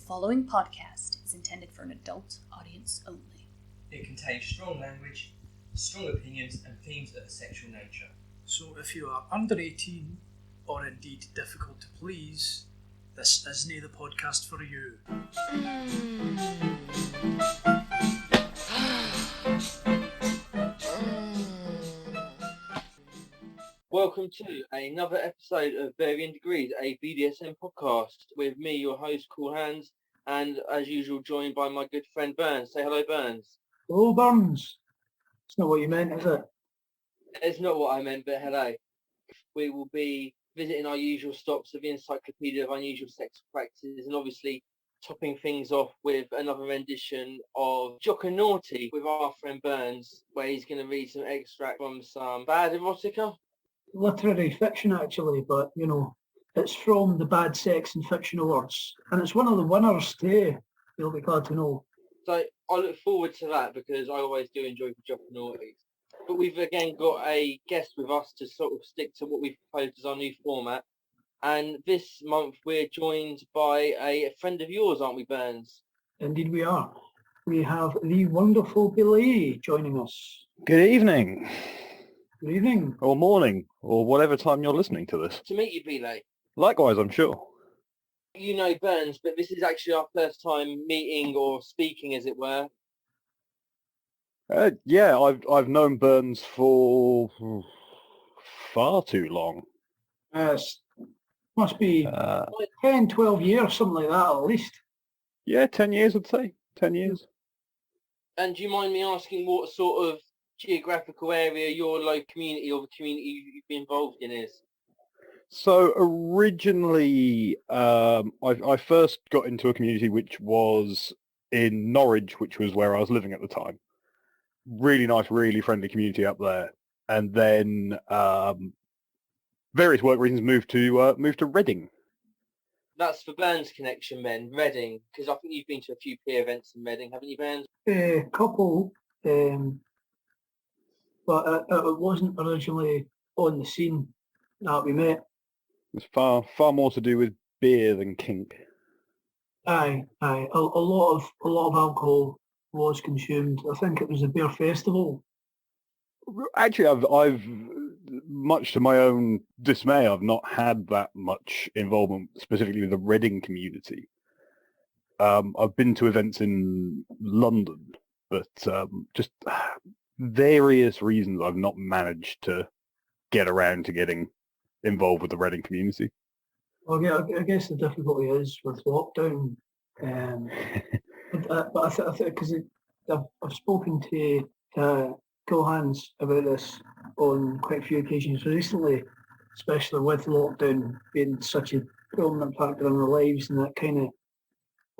following podcast is intended for an adult audience only. It contains strong language, strong opinions, and themes of a sexual nature. So if you are under 18, or indeed difficult to please, this isn't the podcast for you. Welcome to another episode of Varying Degrees, a BDSM podcast with me, your host, Cool Hands, and as usual, joined by my good friend Burns. Say hello, Burns. Hello, Burns. It's not what you meant, is it? It's not what I meant, but hello. We will be visiting our usual stops of the Encyclopaedia of Unusual Sexual Practices, and obviously topping things off with another rendition of Jock-o-naughty with our friend Burns, where he's going to read some extract from some bad erotica. Literary fiction, actually, but, you know, it's from the Bad Sex and Fiction Awards. And it's one of the winners, too. You'll be glad to know. So I look forward to that because I always do enjoy the Jock-o-naughty. But we've again got a guest with us to sort of stick to what we've proposed as our new format. And this month we're joined by a friend of yours, aren't we, Burns? Indeed we are. We have the wonderful Belay joining us. Good evening. Good evening. Or morning, or whatever time you're listening to this. To meet you, Belay. Likewise, I'm sure. You know Burns, but this is actually our first time meeting or speaking, as it were. Yeah, I've known Burns for far too long. Must be 10, 12 years, something like that at least. Yeah, 10 years, I'd say. 10 years. And do you mind me asking what sort of geographical area your local community or the community you've been involved in is? So originally, I first got into a community which was in Norwich, which was where I was living at the time. Really nice, really friendly community up there. And then various work reasons moved to Reading. That's for Burns connection then, Reading, because I think you've been to a few peer events in Reading, haven't you, Burns? A couple, but it wasn't originally on the scene that we met. It's far more to do with beer than kink. Aye. A lot of alcohol was consumed. I think it was a beer festival. Actually, I've much to my own dismay, I've not had that much involvement specifically with the Reading community. I've been to events in London, but just various reasons I've not managed to get around to getting involved with the Reading community. Well, yeah, I guess the difficulty is with lockdown. But I think because I've spoken to Cool Hands about this on quite a few occasions recently, especially with lockdown being such a prominent factor in our lives, and that kind of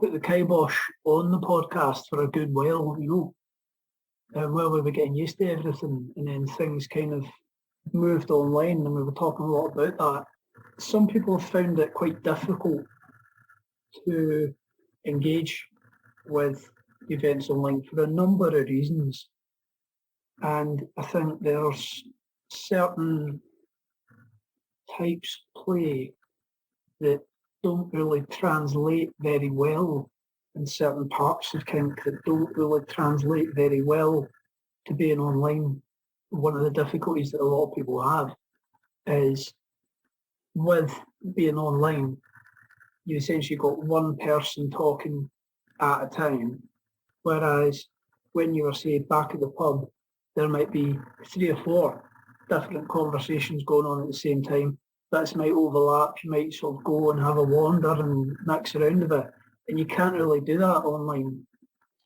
put the kibosh on the podcast for a good while, you know. While we were getting used to everything, and then things kind of moved online, and we were talking a lot about that. Some people have found it quite difficult to engage with events online for a number of reasons. And I think there's certain types of play that don't really translate very well, and certain parts of kink that don't really translate very well to being online. One of the difficulties that a lot of people have is with being online, you essentially got one person talking at a time, whereas when you were, say, back at the pub, there might be 3 or 4 different conversations going on at the same time. Bits might overlap, you might sort of go and have a wander and mix around a bit, and you can't really do that online.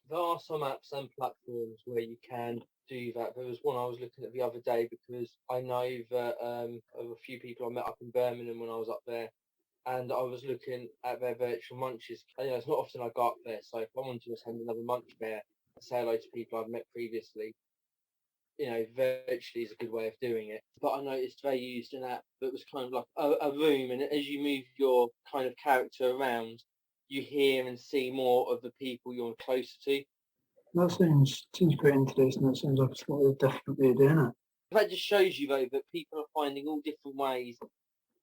There are some apps and platforms where you can do that. There was one I was looking at the other day because I know that of a few people I met up in Birmingham when I was up there, and I was looking at their virtual munches. You know, it's not often I go up there, so if I wanted to attend another munch there and say hello to people I've met previously, you know, virtually is a good way of doing it. But I noticed they used an app that was kind of like a room, and as you move your kind of character around, you hear and see more of the people you're closer to. That seems quite interesting. It sounds like a slightly different way of doing it. That just shows you, though, that people are finding all different ways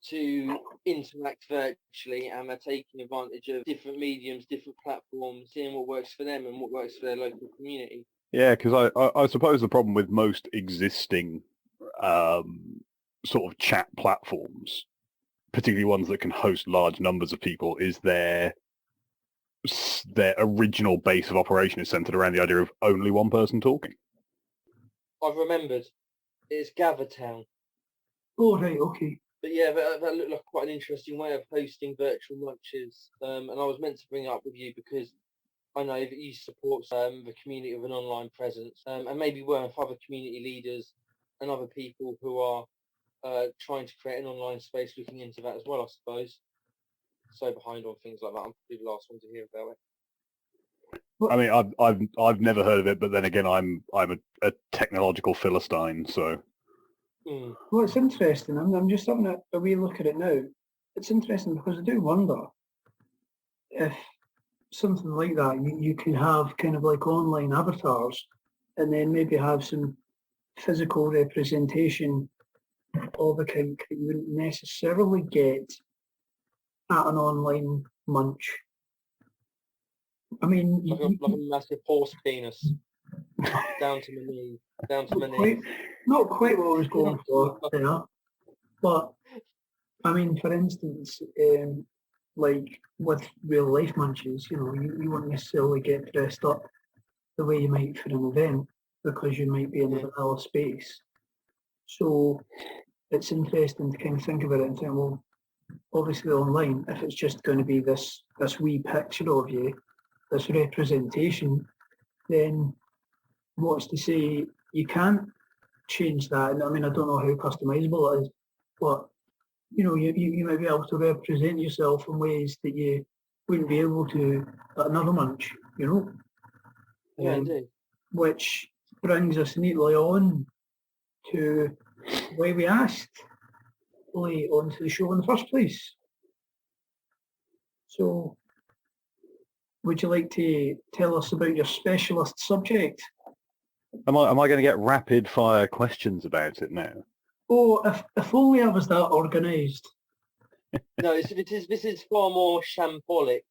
to interact virtually, and they're taking advantage of different mediums, different platforms, seeing what works for them and what works for their local community. Yeah, because I suppose the problem with most existing sort of chat platforms, particularly ones that can host large numbers of people, is their original base of operation is centered around the idea of only one person talking. I've remembered. It's Gathertown. Oh, right, okay. But yeah, that looked like quite an interesting way of hosting virtual lunches. And I was meant to bring it up with you because I know that you support the community with an online presence, and maybe work with other community leaders and other people who are trying to create an online space looking into that as well, I suppose. So behind on things like that, I'm probably the last one to hear about it. I mean, I've never heard of it, but then again, I'm a technological philistine, so. Well, it's interesting. I'm just having a wee look at it now. It's interesting because I do wonder if something like that, you could have kind of like online avatars and then maybe have some physical representation of a kink that you wouldn't necessarily get at an online munch. I mean, like a massive horse penis down to my knee, down to my knee. Not quite what I was going for, you know. But I mean, for instance, like with real life munches, you know, you won't necessarily get dressed up the way you might for an event because you might be in a vanilla space. So it's interesting to kind of think about it and think, well, obviously online, if it's just going to be this wee picture of you, this representation, then what's to say you can't change that? And I mean, I don't know how customizable it is, but you know, you might be able to represent yourself in ways that you wouldn't be able to at another munch, you know. Yeah, indeed. Which brings us neatly on to why we asked Belay onto the show in the first place. So, would you like to tell us about your specialist subject? Am I going to get rapid fire questions about it now? Oh, if only I was that organised. No, this is far more shambolic.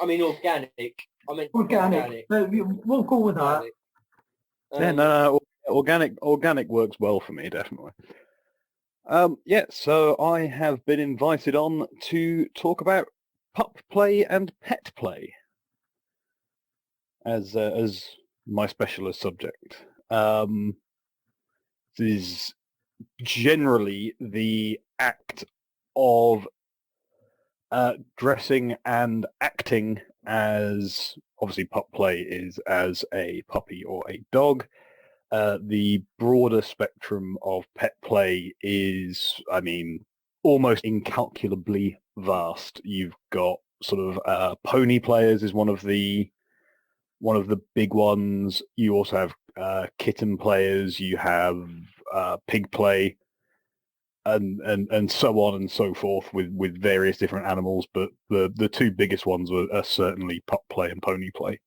I mean, organic. I mean, Organic. We'll go with that. Yeah, no, organic works well for me, definitely. Yeah, so I have been invited on to talk about pup play and pet play as my specialist subject. This is generally the act of dressing and acting as, obviously pup play is as a puppy or a dog. The broader spectrum of pet play is, I mean, almost incalculably vast. You've got sort of pony players is one of the big ones. You also have kitten players. You have pig play, and so on and so forth with various different animals. But the two biggest ones are certainly pup play and pony play.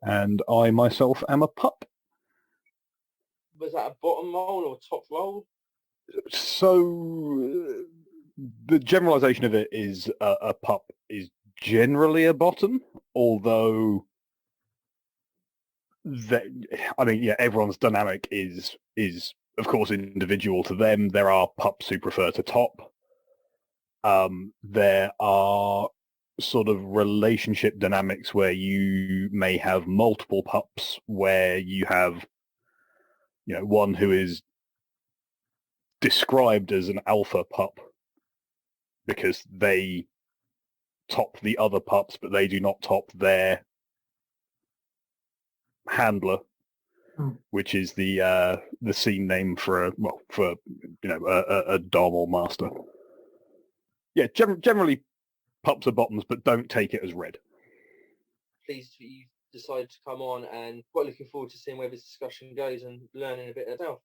And I myself am a pup. Was that a bottom roll or top roll? So the generalization of it is a pup is generally a bottom, although everyone's dynamic is of course individual to them. There are pups who prefer to top. There are sort of relationship dynamics where you may have multiple pups, where you have, you know, one who is described as an alpha pup because they top the other pups, but they do not top their handler, which is the scene name for a dom or master. Yeah, generally pups are bottoms, but don't take it as read. Pleased that you decided to come on, and quite looking forward to seeing where this discussion goes and learning a bit yourself.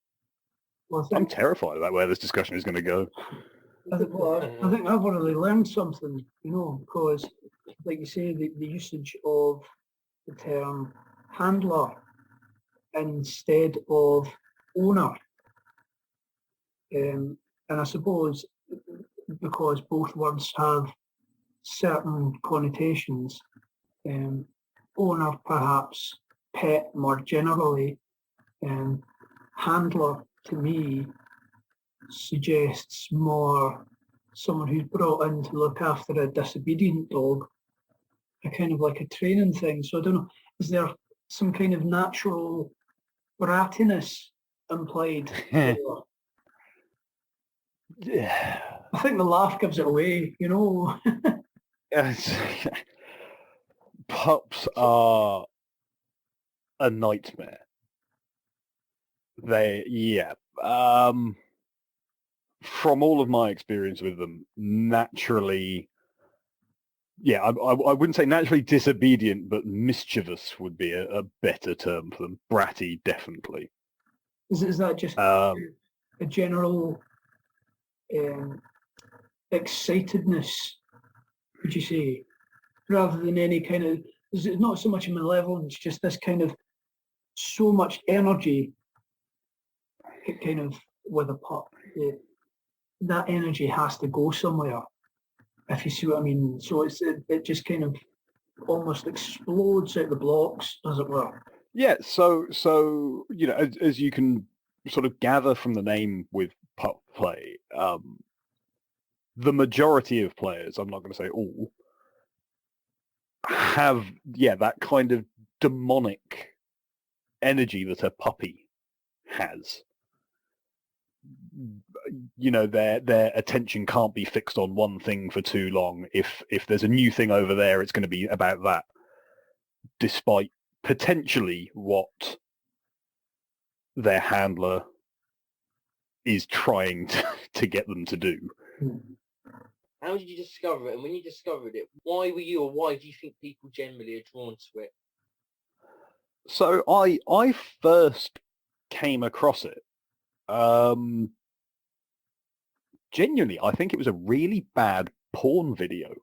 Well, I'm terrified about where this discussion is going to go. I think I've already learned something, you know, because, like you say, the usage of the term handler instead of owner. And I suppose because both words have certain connotations. Owner, perhaps, pet more generally, handler to me suggests more someone who's brought in to look after a disobedient dog, a kind of like a training thing. So I don't know, is there some kind of natural brattiness implied there? Yeah. I think the laugh gives it away, you know. Yes. Pups are a nightmare. From all of my experience with them, naturally, I wouldn't say naturally disobedient, but mischievous would be a better term for them. Bratty, definitely. Is that just a general excitedness, would you say, rather than any kind of, is it not so much a malevolence, just this kind of so much energy kind of with a pup, that energy has to go somewhere, if you see what I mean. So it just kind of almost explodes out the blocks, as it were. Yeah, so as you can sort of gather from the name with PetPlay, the majority of players, I'm not going to say all, have that kind of demonic energy that a puppy has. Their attention can't be fixed on one thing for too long. If there's a new thing over there, it's going to be about that, despite potentially what their handler is trying to get them to do. How did you discover it? And when you discovered it, why do you think people generally are drawn to it? So I first came across it. Genuinely, I think it was a really bad porn video.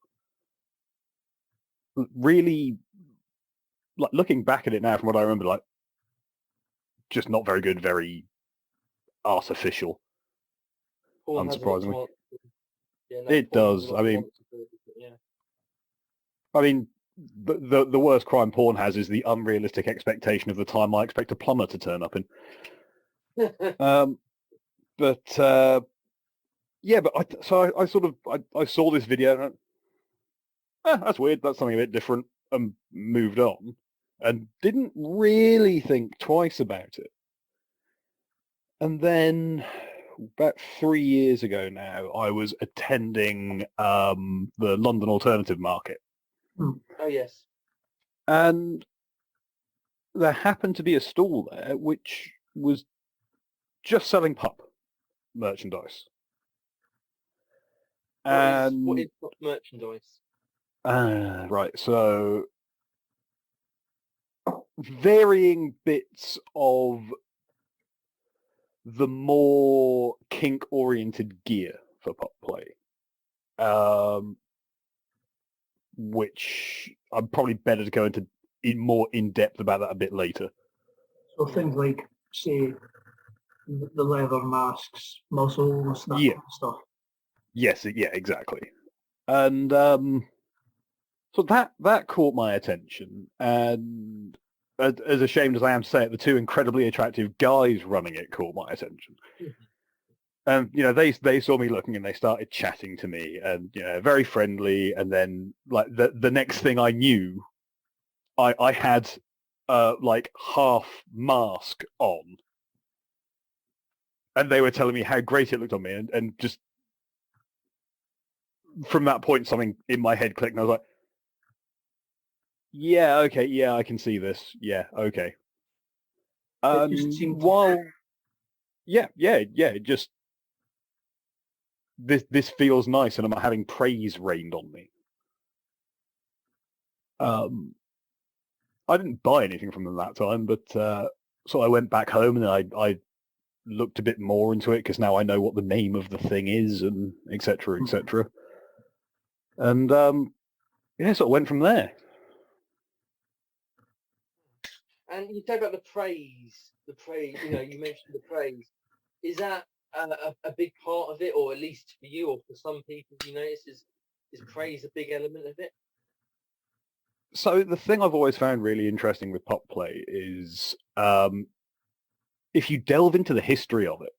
Really, like, looking back at it now from what I remember, like, just not very good, very artificial, Porn unsurprisingly. It does. I mean, the worst crime porn has is the unrealistic expectation of the time I expect a plumber to turn up in. I saw this video and that's weird, that's something a bit different, and moved on, and didn't really think twice about it. And then about 3 years ago now, I was attending the London Alternative Market. Oh, yes. And there happened to be a stall there which was just selling pup merchandise. What is pup merchandise? Right, so varying bits of the more kink-oriented gear for PetPlay, which I'm probably better to go into more in-depth about that a bit later. So things like, say, the leather masks, muzzles, that kind of stuff. Yes, yeah, exactly. And so that caught my attention, and as ashamed as I am to say it, the two incredibly attractive guys running it caught my attention. And they saw me looking and they started chatting to me, and very friendly. And then like the next thing I knew, I had like half mask on, and they were telling me how great it looked on me, and just from that point something in my head clicked, and I was like, yeah, okay, yeah, I can see this. Yeah, okay. It just seemed it just this feels nice, and I'm having praise rained on me. I didn't buy anything from them that time, but so I went back home and I looked a bit more into it, because now I know what the name of the thing is, and etc. etc. And so I went from there. And you talk about the praise, you mentioned the praise. Is that a big part of it, or at least for you or for some people, you notice is praise a big element of it? So the thing I've always found really interesting with pup play is if you delve into the history of it,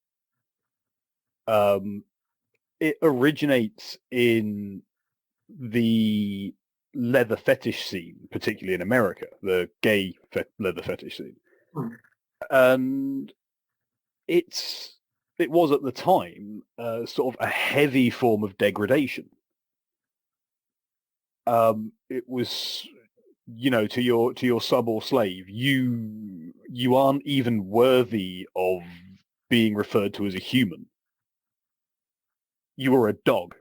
it originates in the leather fetish scene, particularly in America, the gay leather fetish scene. And it was at the time sort of a heavy form of degradation. It was, to your sub or slave, you aren't even worthy of being referred to as a human. You are a dog.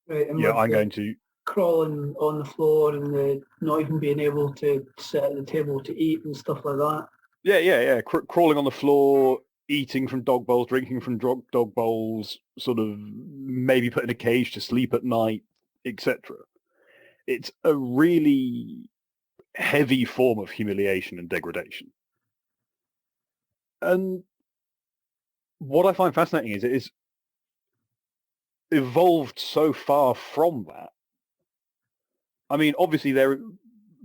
Right, and Yeah, with I'm the going to. crawling on the floor and the not even being able to sit at the table to eat and stuff like that. Yeah. Crawling on the floor, eating from dog bowls, drinking from dog bowls, sort of maybe put in a cage to sleep at night, etc. It's a really heavy form of humiliation and degradation. And what I find fascinating is it is evolved so far from that. I mean, obviously,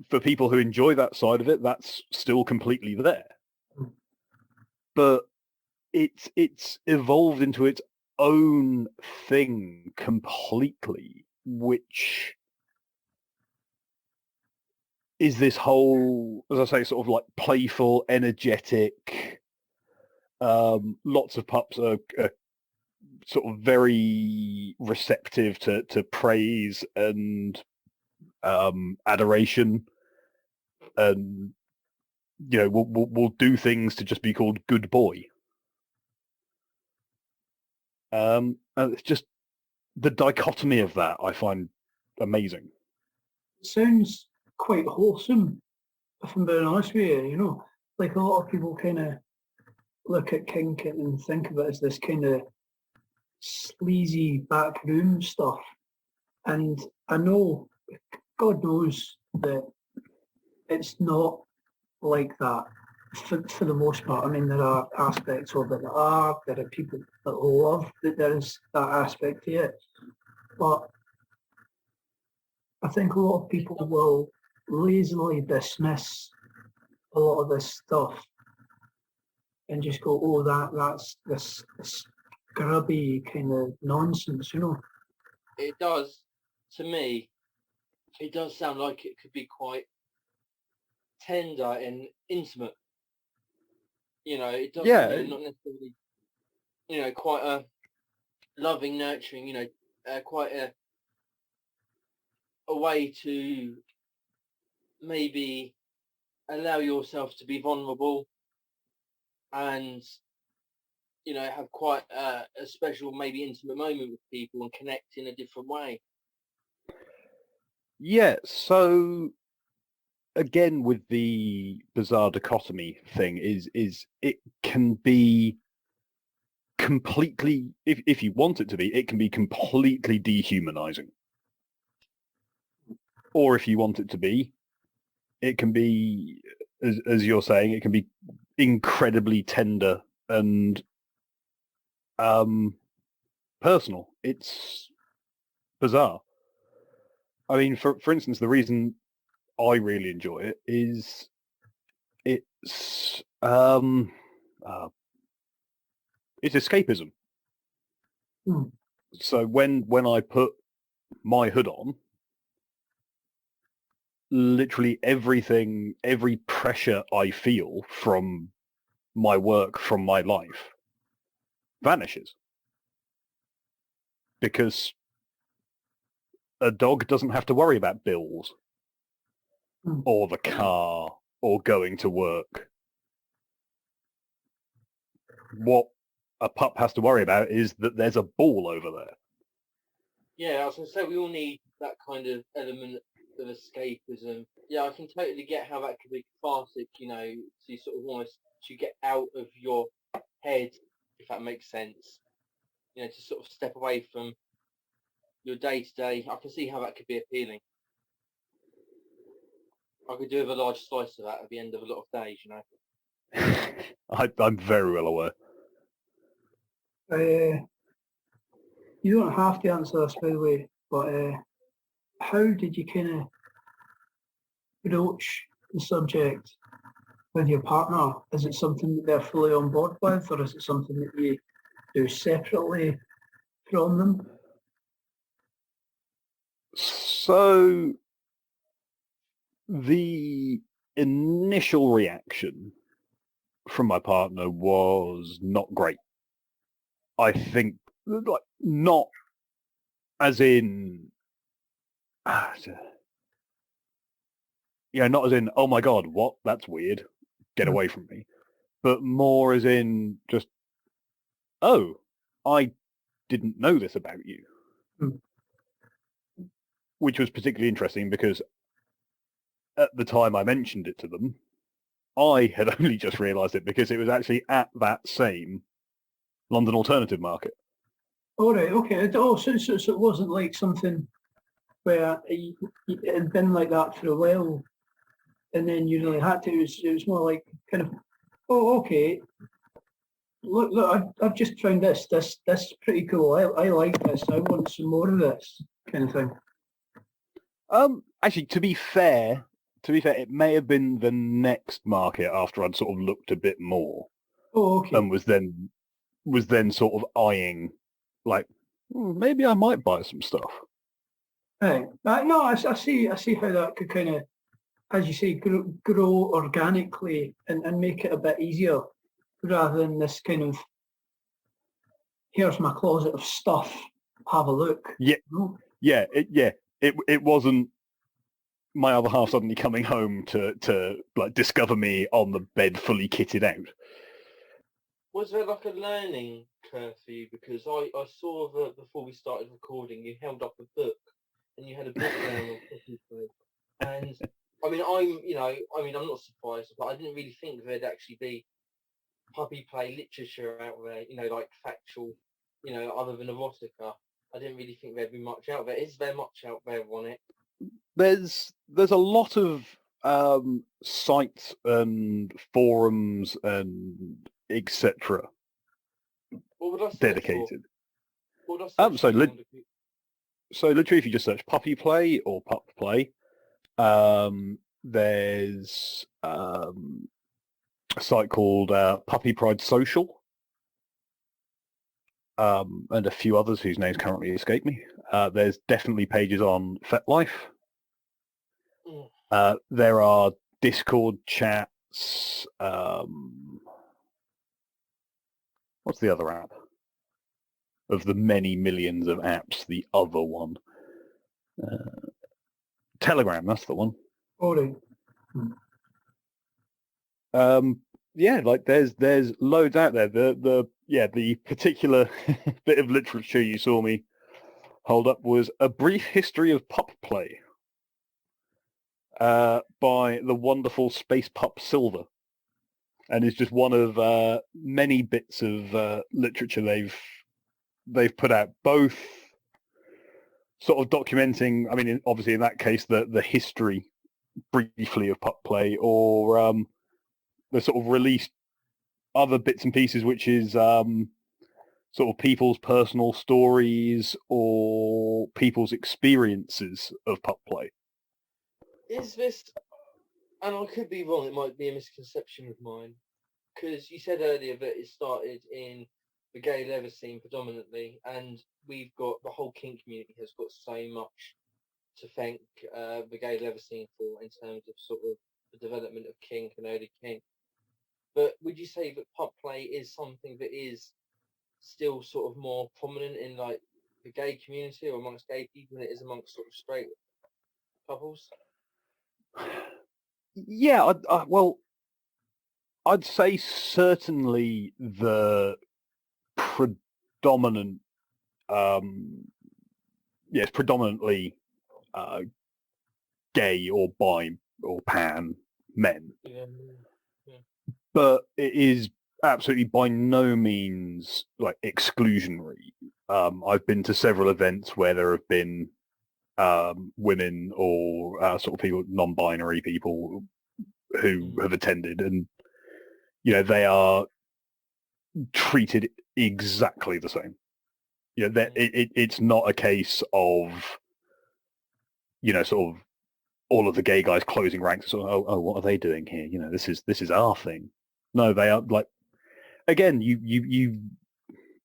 for people who enjoy that side of it, that's still completely there. But it's evolved into its own thing completely, which is this whole, as I say, sort of like playful, energetic. Lots of pups are sort of very receptive to praise and adoration, and we'll do things to just be called good boy. And it's just the dichotomy of that I find amazing. It sounds quite wholesome, if I'm being honest with you, like a lot of people kind of look at kink and think of it as this kind of sleazy backroom stuff. And I know, God knows, that it's not like that for the most part. I mean, there are aspects of it there are people that love that there is that aspect to it. But I think a lot of people will lazily dismiss a lot of this stuff and just go, oh, that's this grubby kind of nonsense, It does, to me, it does sound like it could be quite tender and intimate. It does, not necessarily, quite a loving, nurturing, quite a way to maybe allow yourself to be vulnerable and have quite a special, maybe intimate moment with people and connect in a different way. Yeah, so again with the bizarre dichotomy thing is it can be completely, if you want it to be, it can be completely dehumanizing. Or if you want it to be, it can be, as you're saying, it can be incredibly tender and personal. It's bizarre. I mean, for instance, the reason I really enjoy it is it's escapism. So when I put my hood on, literally everything, every pressure I feel from my work, from my life, vanishes. Because a dog doesn't have to worry about bills or the car or going to work. What a pup has to worry about is that there's a ball over there. Yeah, I was going to say, we all need that kind of element of escapism. Yeah, I can totally get how that could be cathartic, to sort of almost to get out of your head, if that makes sense. To sort of step away from your day-to-day. I can see how that could be appealing. I could do with a large slice of that at the end of a lot of days, I'm very well aware. You don't have to answer this, by the way, but how did you kind of broach the subject with your partner? Is it something that they're fully on board with, or is it something that you do separately from them? So the initial reaction from my partner was not great. I think, like, not as in, not as in, oh my God, what? That's weird. Get away from me. But more as in just, oh, I didn't know this about you. Which was particularly interesting because at the time I mentioned it to them, I had only just realised it because it was actually at that same London alternative market. All right, okay. So it wasn't like something where it had been like that for a while, and then you really had to. It was more like kind of, oh, okay. Look, I've just found this pretty cool. I like this. I want some more of this kind of thing. Actually, to be fair, it may have been the next market after I'd sort of looked a bit more. Oh, okay. And was then sort of eyeing, like, maybe I might buy some stuff. Right. No, I see how that could kind of, as you say, grow organically and make it a bit easier, rather than this kind of, here's my closet of stuff, have a look. Yeah, it wasn't my other half suddenly coming home to like discover me on the bed fully kitted out. Was there like a learning curve for you? Because I saw that before we started recording, you held up a book and you had a book down on PetPlay. And I mean, I'm not surprised, but I didn't really think there'd actually be puppy play literature out there, like factual, other than erotica. I didn't really think there'd be much out there. Is there much out there on it? There's a lot of sites and forums and etc. dedicated. So literally, if you just search puppy play or pup play, there's a site called Puppy Pride Social, and a few others whose names currently escape me. There's definitely pages on FetLife. There are Discord chats. What's the other app? Of the many millions of apps, the other one. Telegram, that's the one. All right. Yeah, like there's loads out there. The particular bit of literature you saw me hold up was A Brief History of Pup Play by the wonderful Space Pup Silver, and it's just one of many bits of literature they've put out, both sort of documenting, I mean, obviously in that case, the history briefly of pup play, or they sort of released other bits and pieces, which is sort of people's personal stories or people's experiences of pup play. Is this, and I could be wrong, it might be a misconception of mine, because you said earlier that it started in the gay leather scene predominantly, and we've got the whole kink community has got so much to thank the gay leather scene for in terms of sort of the development of kink and early kink. But would you say that pup play is something that is still sort of more prominent in like the gay community or amongst gay people than it is amongst sort of straight couples? Yeah, well, I'd say certainly the predominant, it's predominantly gay or bi or pan men. Yeah. But it is absolutely by no means like exclusionary. I've been to several events where there have been women or sort of people, non-binary people who have attended, and they are treated exactly the same. Yeah, it's not a case of, sort of all of the gay guys closing ranks. Sort of, oh, what are they doing here? This is our thing. No, they are like, again, you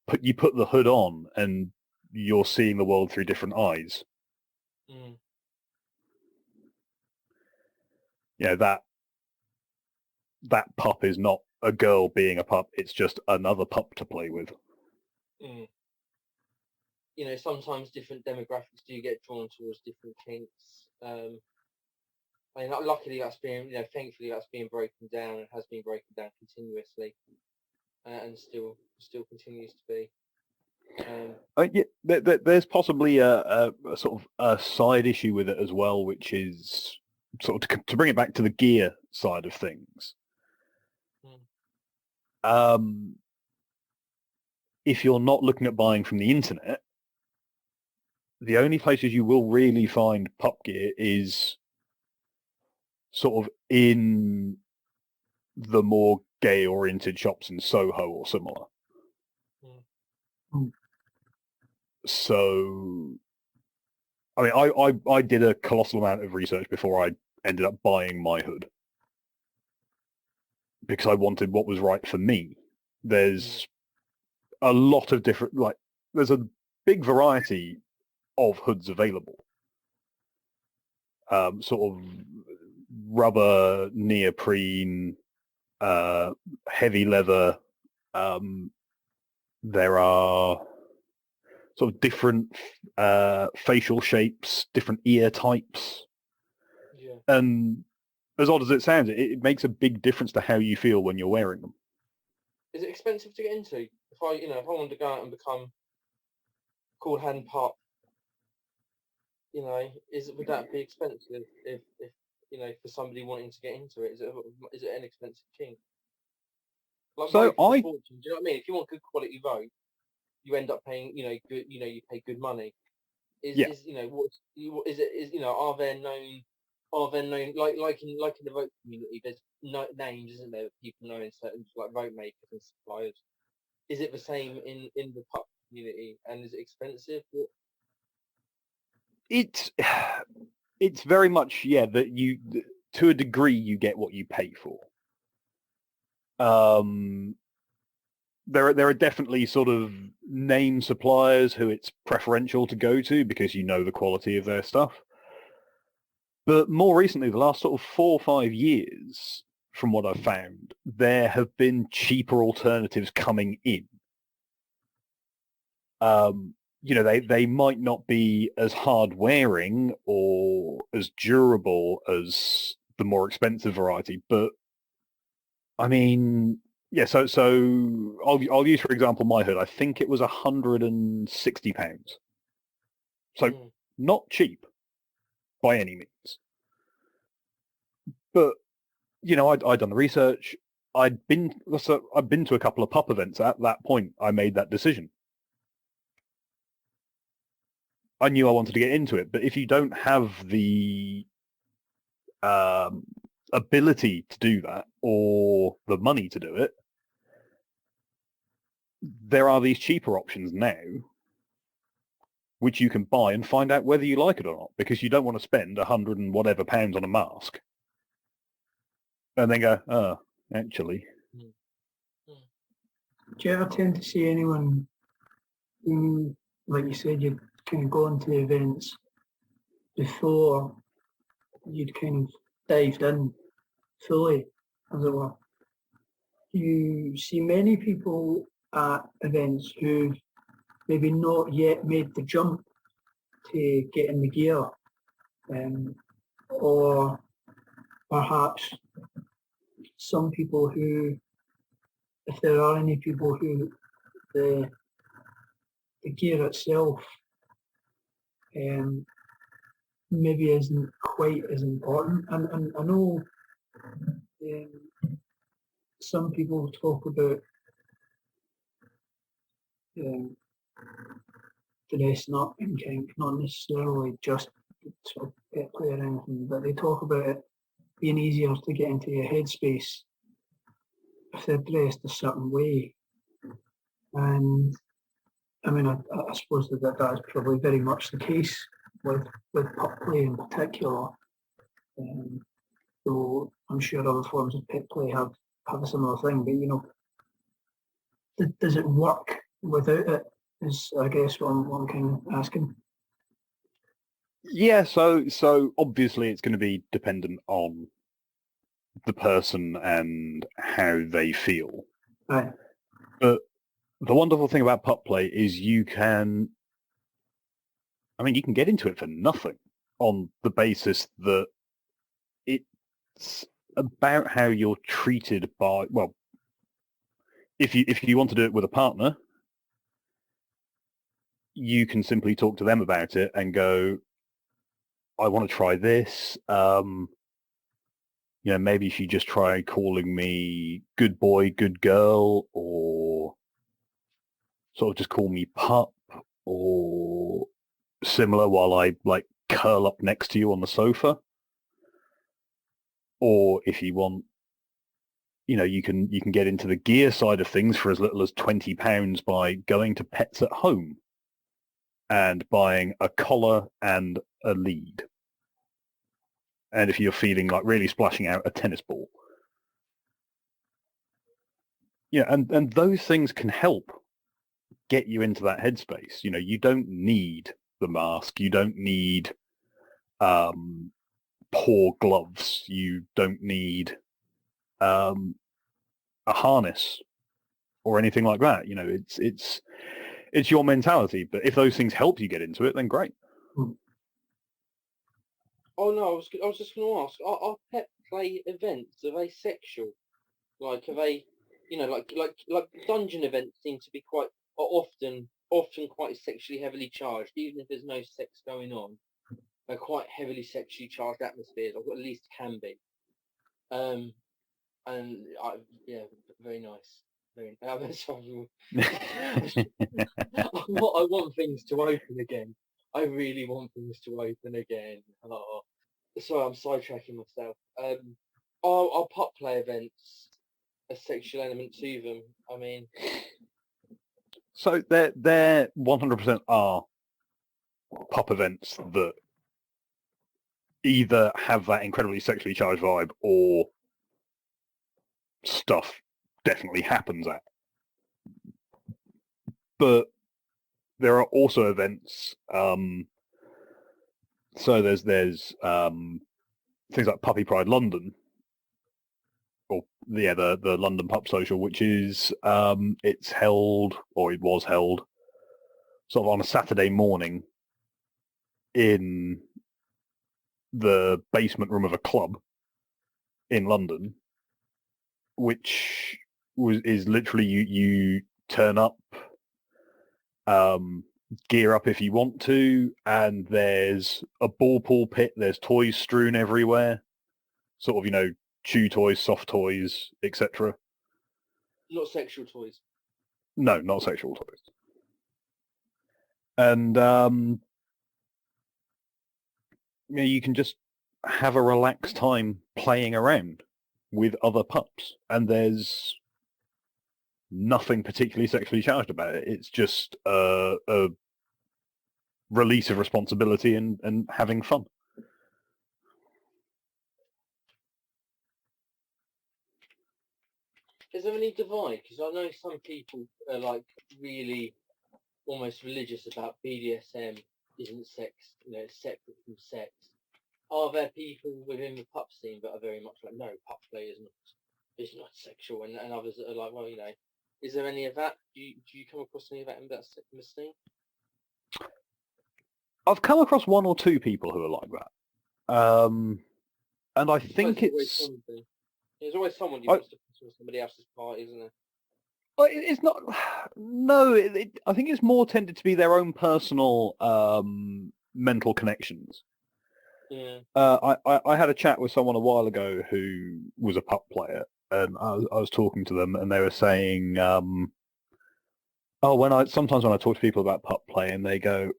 put the hood on and you're seeing the world through different eyes. Mm. Yeah, that pup is not a girl being a pup. It's just another pup to play with. Mm. Sometimes different demographics do get drawn towards different kinks. I mean, luckily that's being, thankfully that's being broken down and has been broken down continuously, and still continues to be. Yeah, there's possibly a sort of a side issue with it as well, which is sort of to bring it back to the gear side of things. If you're not looking at buying from the internet, the only places you will really find pup gear is sort of in the more gay-oriented shops in Soho or similar. So, I mean, I did a colossal amount of research before I ended up buying my hood because I wanted what was right for me. There's a lot of different, there's a big variety of hoods available. Sort of rubber, neoprene, heavy leather. There are sort of different facial shapes, different ear types. Yeah. And as odd as it sounds, it makes a big difference to how you feel when you're wearing them. Is it expensive to get into? If I wanted to go out and become cool hand pup, would that be expensive if for somebody wanting to get into it? Is it an expensive thing? Like So fortune, do you know what I mean? If you want good quality rope, you end up paying, good, you pay good money. Are there known, like in the rope community, there's names, isn't there, that people know in certain, like rope makers and suppliers. Is it the same in the pup community, and is it expensive? It's very much, that you, to a degree, you get what you pay for. There are definitely sort of name suppliers who it's preferential to go to because you know the quality of their stuff. But more recently, the last sort of 4 or 5 years, from what I've found, there have been cheaper alternatives coming in. They might not be as hard wearing or as durable as the more expensive variety, but I mean, yeah. So I'll use, for example, my hood. I think it was £160. So not cheap by any means. But I'd done the research. I'd been to a couple of pup events. At that point, I made that decision. I knew I wanted to get into it, but if you don't have the ability to do that or the money to do it, there are these cheaper options now which you can buy and find out whether you like it or not, because you don't want to spend 100 and whatever pounds on a mask and then go, oh, actually. Do you ever tend to see anyone who, like you said, you'd kind of go into events before you'd kind of dived in fully, as it were? You see many people at events who've maybe not yet made the jump to get in the gear, or perhaps some people who, if there are any people who the gear itself maybe isn't quite as important. And I know some people talk about dressing up in kink, not necessarily just sort of PetPlay or anything, but they talk about it being easier to get into your headspace if they're dressed a certain way. And I mean, I suppose that is probably very much the case with PetPlay in particular. So I'm sure other forms of PetPlay have a similar thing, but does it work without it? Is I guess what I'm kind of asking. Yeah, so obviously it's going to be dependent on the person and how they feel. Right. But the wonderful thing about PetPlay is you can get into it for nothing on the basis that it's about how you're treated by, well, if you want to do it with a partner, you can simply talk to them about it and go, I want to try this. Maybe if you just try calling me good boy, good girl, or sort of just call me pup or similar while I like curl up next to you on the sofa. Or if you want, you can get into the gear side of things for as little as £20 by going to Pets at Home and buying a collar and a lead. And if you're feeling like really splashing out, a tennis ball. Yeah, and those things can help get you into that headspace. You don't need the mask. You don't need poor gloves. You don't need a harness or anything like that. It's your mentality. But if those things help you get into it, then great. Oh no, I was just going to ask: are PetPlay events, are they sexual? Like, are they, like dungeon events seem to be quite often quite sexually heavily charged, even if there's no sex going on. They're quite heavily sexually charged atmospheres, or at least can be. Yeah, very nice. Very. I want things to open again. I really want things to open again. Oh. Sorry, I'm sidetracking myself. Are PetPlay events a sexual element to them? I mean, so there 100% are pup events that either have that incredibly sexually charged vibe or stuff definitely happens at. But there are also events. So there's things like Puppy Pride London, or the London Pup Social, which is it's held, or it was held, sort of on a Saturday morning in the basement room of a club in London, which is literally you turn up, gear up if you want to, and there's a ball pool pit, there's toys strewn everywhere, sort of, chew toys, soft toys, etc. not sexual toys. No, not sexual toys. And you can just have a relaxed time playing around with other pups, and there's nothing particularly sexually charged about it. It's just a release of responsibility and having fun. Is there any divide? Because I know some people are like really almost religious about BDSM isn't sex, it's separate from sex. Are there people within the pup scene that are very much like, no, pup play is not sexual, and others that are like, well, is there any of that? Do you come across any of that in the scene? I've come across one or two people who are like that, and I think there's always someone you wants to put on somebody else's party, isn't there? It's not. No, I think it's more tended to be their own personal mental connections. Yeah. I had a chat with someone a while ago who was a pup player, and I was talking to them, and they were saying, sometimes when I talk to people about pup play, and they go,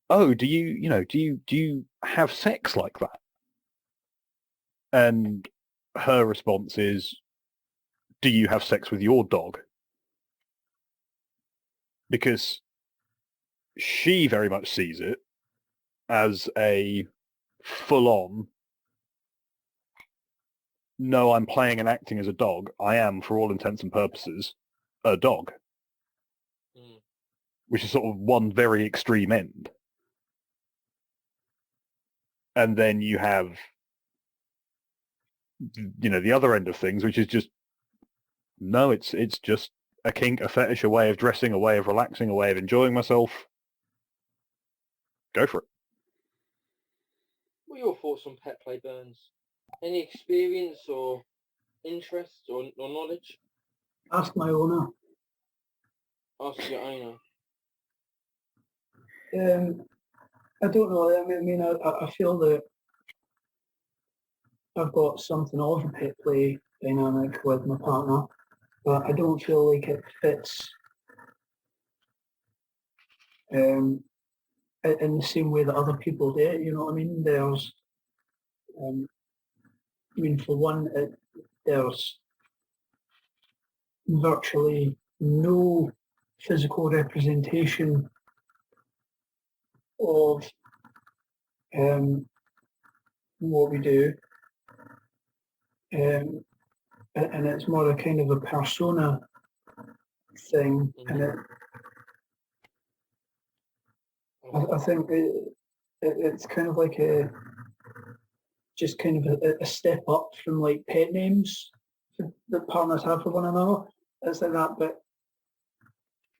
"Oh, do you have sex like that?" And her response is, "Do you have sex with your dog?" because she very much sees it as a full-on, no, I'm playing and acting as a dog. I am, for all intents and purposes, a dog. Which is sort of one very extreme end. And then you have, the other end of things, which is just, no, it's just a kink, a fetish, a way of dressing, a way of relaxing, a way of enjoying myself. Go for it. What are your thoughts on PetPlay, Burns? Any experience or interest or knowledge? Ask my owner. Ask your owner. I don't know. I mean, I feel that I've got something of a PetPlay dynamic with my partner, but I don't feel like it fits in the same way that other people do it. You know what I mean? There's, for one, there's virtually no physical representation of what we do, and it's more a kind of a persona thing, and I think it's kind of like just kind of a step up from like pet names that partners have for one another. It's like that, but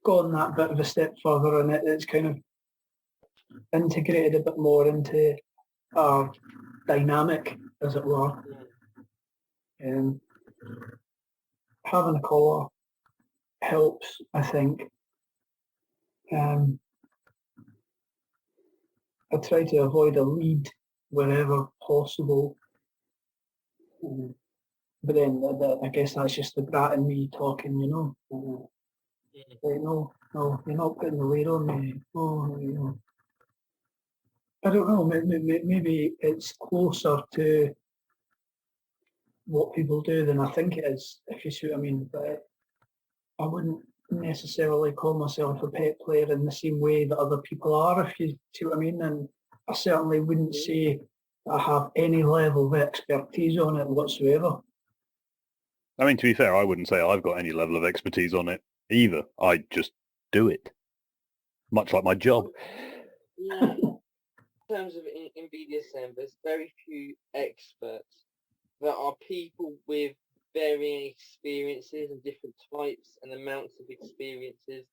gone that bit of a step further, and it's kind of integrated a bit more into our dynamic, as it were. Having a collar helps, I think. I try to avoid a lead wherever possible. But then I guess that's just the brat in me talking, Like, no, you're not putting the lead on me. Oh, I don't know, maybe it's closer to what people do than I think it is, if you see what I mean. But I wouldn't necessarily call myself a pet player in the same way that other people are, if you see what I mean. And I certainly wouldn't say I have any level of expertise on it whatsoever. I mean, to be fair, I wouldn't say I've got any level of expertise on it either. I just do it. Much like my job. Yeah. In terms of in BDSM, there's very few experts. There are people with varying experiences and different types and amounts of experiences.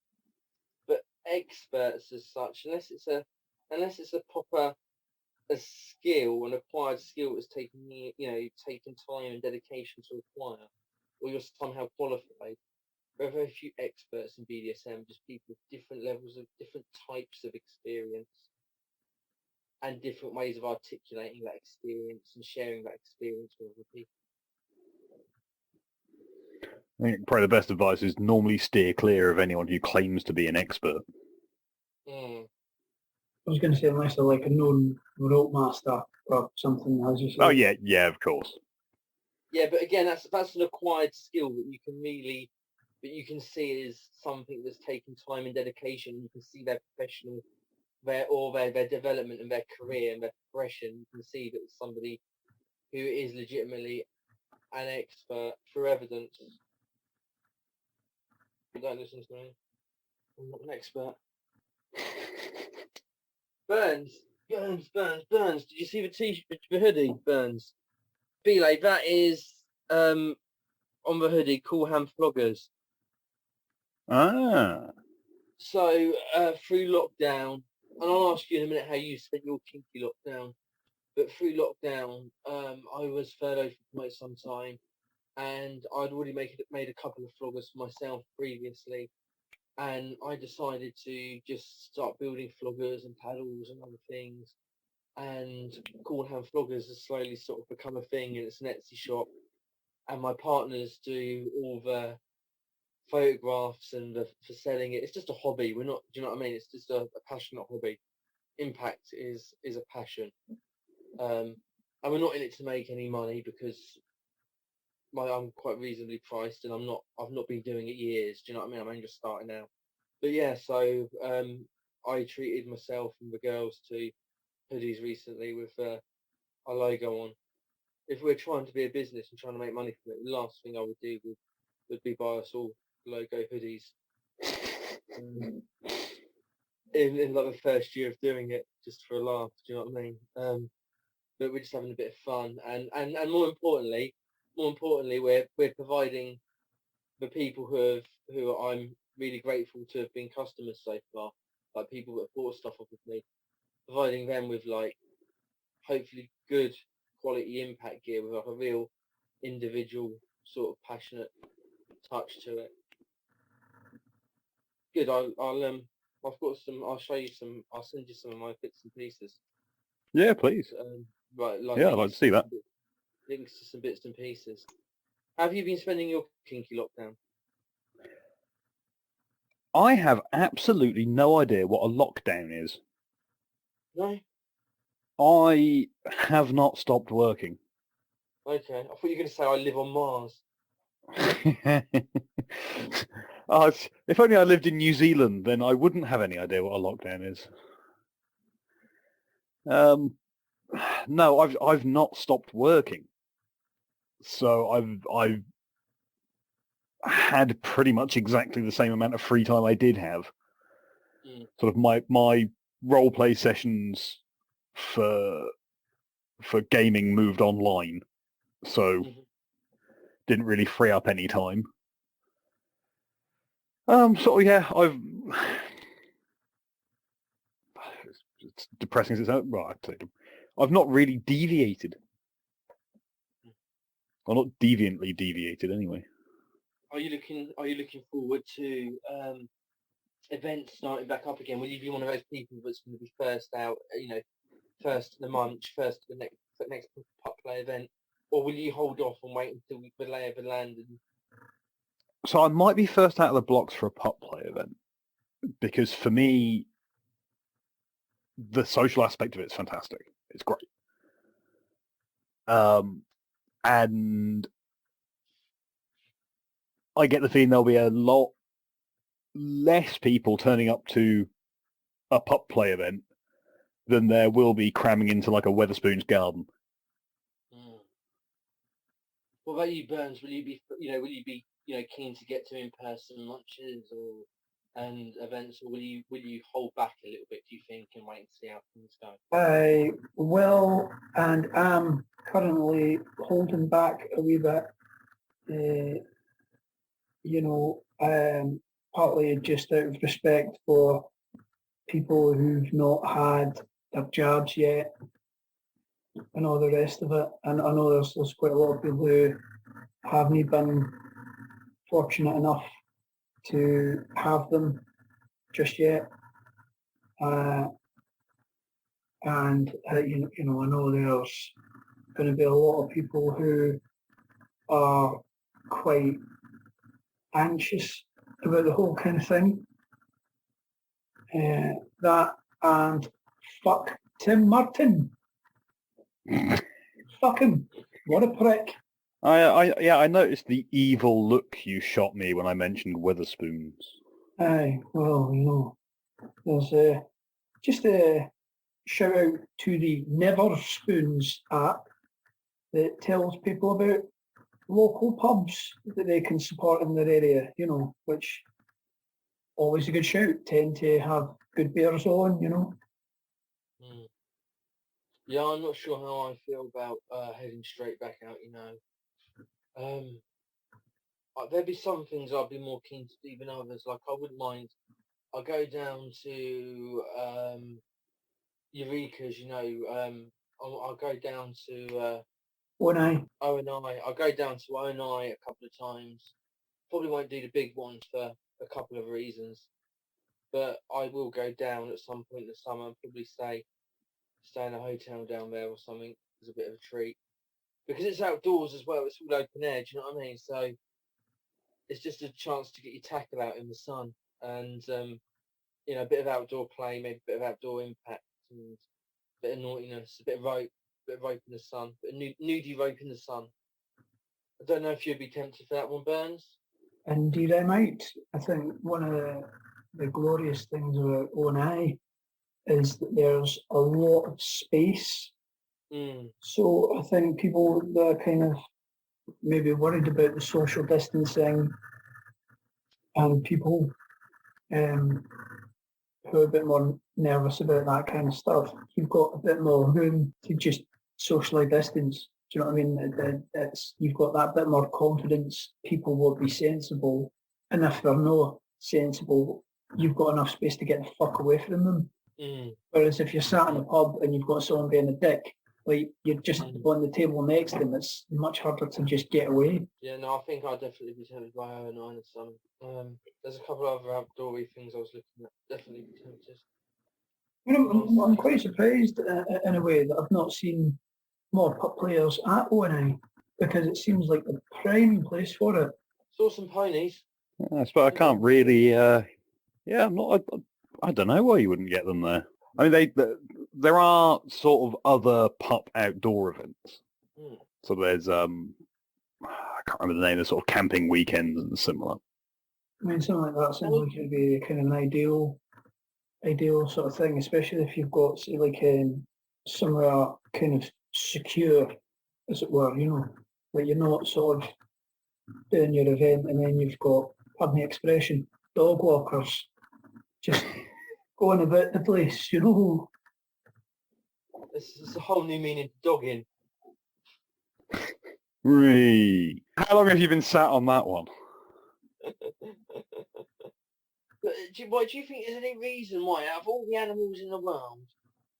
But experts as such, unless it's a proper skill, an acquired skill that's taken time and dedication to acquire, or you're somehow qualified. There are very few experts in BDSM, just people with different levels of different types of experience and different ways of articulating that experience and sharing that experience with other people. I think probably the best advice is normally steer clear of anyone who claims to be an expert. I was going to say unless they're like a known rope master or something, as you say. Oh yeah, of course. Yeah, but again, that's an acquired skill that you can see is something that's taken time and dedication. You can see their professional, their development and their career and their progression. You can see that it's somebody who is legitimately an expert through evidence. Don't listen to me. I'm not an expert. Burns. Did you see the t-shirt, the hoodie, Burns? Belay, that is on the hoodie, Cool Hand Floggers. Ah. So through lockdown, and I'll ask you in a minute how you spent your kinky lockdown, but through lockdown, I was furloughed for quite some time, and I'd already made a couple of floggers for myself previously, and I decided to just start building floggers and paddles and other things, and Cool Hand Floggers has slowly sort of become a thing, and it's an Etsy shop, and my partners do all the photographs and for selling it. It's just a hobby. We're not, do you know what I mean? It's just a passionate hobby. Impact is a passion, and we're not in it to make any money because I'm quite reasonably priced, and I've not been doing it years. Do you know what I mean? I'm only just starting out, But yeah, so I treated myself and the girls to hoodies recently with our logo on. If we're trying to be a business and trying to make money from it, the last thing I would do would be buy us all logo hoodies. In like the first year of doing it, just for a laugh. Do you know what I mean? But we're just having a bit of fun, and more importantly, we're providing the people who I'm really grateful to have been customers so far, like people that have bought stuff off of me, providing them with like hopefully good quality impact gear with like a real individual sort of passionate touch to it. Good. I've got some. I'll show you some. I'll send you some of my bits and pieces. Yeah, please. Right. Like Yeah, I'd like to see that. Links to some bits and pieces. How have you been spending your kinky lockdown? I have absolutely no idea what a lockdown is. No. I have not stopped working. Okay. I thought you were going to say I live on Mars. Oh, if only I lived in New Zealand, then I wouldn't have any idea what a lockdown is. No, I've not stopped working, so I've had pretty much exactly the same amount of free time I did have. Sort of my role play sessions for gaming moved online, so didn't really free up any time. So yeah, it's depressing as it's out. Right, I've not really deviated. Well, not deviantly deviated anyway. Are you looking forward to events starting back up again? Will you be one of those people that's going to be first out? First of the month, first of the next PetPlay event, or will you hold off and wait until the lay of the land? So I might be first out of the blocks for a PetPlay event, because for me, the social aspect of it is fantastic. It's great. And I get the feeling there'll be a lot less people turning up to a PetPlay event than there will be cramming into like a Wetherspoon's garden. What about you, Burns? Will you be keen to get to in-person lunches and events, or will you hold back a little bit, do you think, and wait and see how things go? I will and am currently holding back a wee bit. Partly just out of respect for people who've not had their jabs yet and all the rest of it. And I know there's quite a lot of people who haven't been fortunate enough to have them just yet. I know there's going to be a lot of people who are quite anxious about the whole kind of thing. That and fuck Tim Martin. Fuck him. What a prick. I noticed the evil look you shot me when I mentioned Wetherspoons. Aye, well, there's just a shout out to the Never Spoons app that tells people about local pubs that they can support in their area, which always a good shout, tend to have good beers on, Yeah, I'm not sure how I feel about heading straight back out, there'd be some things I'd be more keen to do than others. Like, I wouldn't mind, I'll go down to Eureka's, I'll go down to O&I. I'll go down to O&I a couple of times. Probably won't do the big ones for a couple of reasons, but I will go down at some point in the summer and probably stay in a hotel down there or something as a bit of a treat, because it's outdoors as well. It's all open air. Do you know what I mean? So it's just a chance to get your tackle out in the sun and a bit of outdoor play, maybe a bit of outdoor impact and a bit of naughtiness, a bit of rope in the sun, a bit of nudie rope in the sun. I don't know if you'd be tempted for that one, Burns. Indeed I might. I think one of the glorious things about O&I is that there's a lot of space. So I think people that are kind of maybe worried about the social distancing and people who are a bit more nervous about that kind of stuff, you've got a bit more room to just socially distance. Do you know what I mean? You've got that bit more confidence. People will be sensible, and if they're not sensible, you've got enough space to get the fuck away from them. Whereas if you're sat in a pub and you've got someone being a dick, like you're just on the table next to them, it's much harder to just get away. Yeah, no, I think I'd definitely be tempted by O&I or something. There's a couple of other outdoorsy things I was looking at. Definitely be tempted. I'm quite surprised in a way that I've not seen more pup players at O&I, because it seems like the prime place for it. Saw some ponies. Yes, but I can't really. I'm not. I don't know why you wouldn't get them there. I mean, there are sort of other pup outdoor events. So there's I can't remember the name. There's sort of camping weekends and similar. I mean, something like that sounds like it'd be kind of an ideal sort of thing, especially if you've got, say, like somewhere kind of secure, as it were, you know, like you're not sort of doing your event and then you've got, pardon the expression, dog walkers just going about the place, you know. It's a whole new meaning to dogging. How long have you been sat on that one? But do you think there's any reason why, out of all the animals in the world,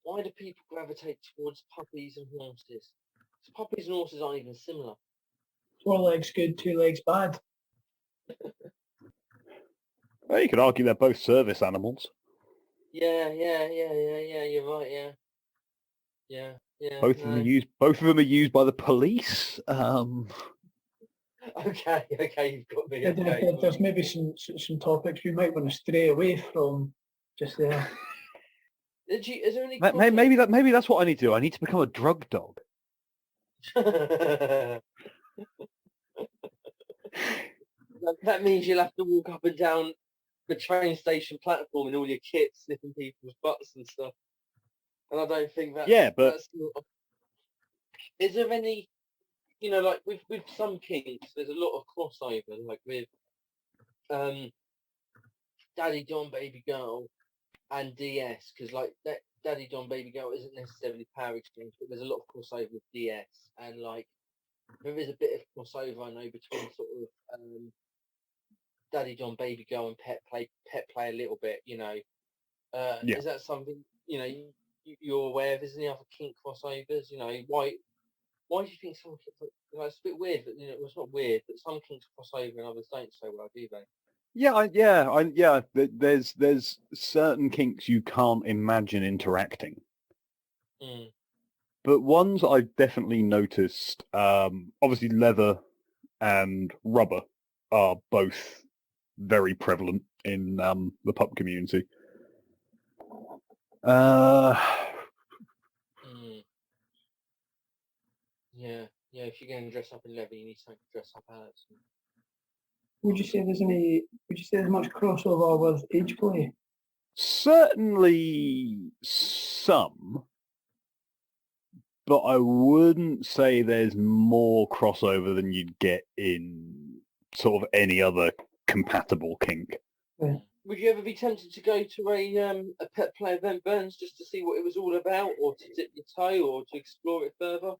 why do people gravitate towards puppies and horses? So puppies and horses aren't even similar. 4 legs good, 2 legs bad. Well, you could argue they're both service animals. Yeah, you're right, yeah. Both of them are used by the police. Okay, you've got me. There's maybe some topics we might want to stray away from just there. Is there any Maybe that's what I need to do. I need to become a drug dog. That means you'll have to walk up and down the train station platform in all your kit, sniffing people's butts and stuff. And I don't think that. Yeah, but is there any, you know, like with some kinks, there's a lot of crossover, like with Daddy John Baby Girl and DS, because like that Daddy John Baby Girl isn't necessarily power exchange, but there's a lot of crossover with DS, and like there is a bit of crossover I know between sort of Daddy John Baby Girl and PetPlay a little bit, you know. Is that something, you know, you're aware of? Is there any other kink crossovers? You know, why do you think some kinks, you know, it's a bit weird, but you know, it's not weird, but some kinks cross over and others don't so well, do they? There's certain kinks you can't imagine interacting. But ones I've definitely noticed, obviously leather and rubber are both very prevalent in the pup community. Yeah, if you're going to dress up in leather, you need something to dress up as. Would you say there's much crossover with age play? Certainly some, but I wouldn't say there's more crossover than you'd get in sort of any other compatible kink. Yeah. Would you ever be tempted to go to a PetPlay event, Burns, just to see what it was all about, or to dip your toe, or to explore it further?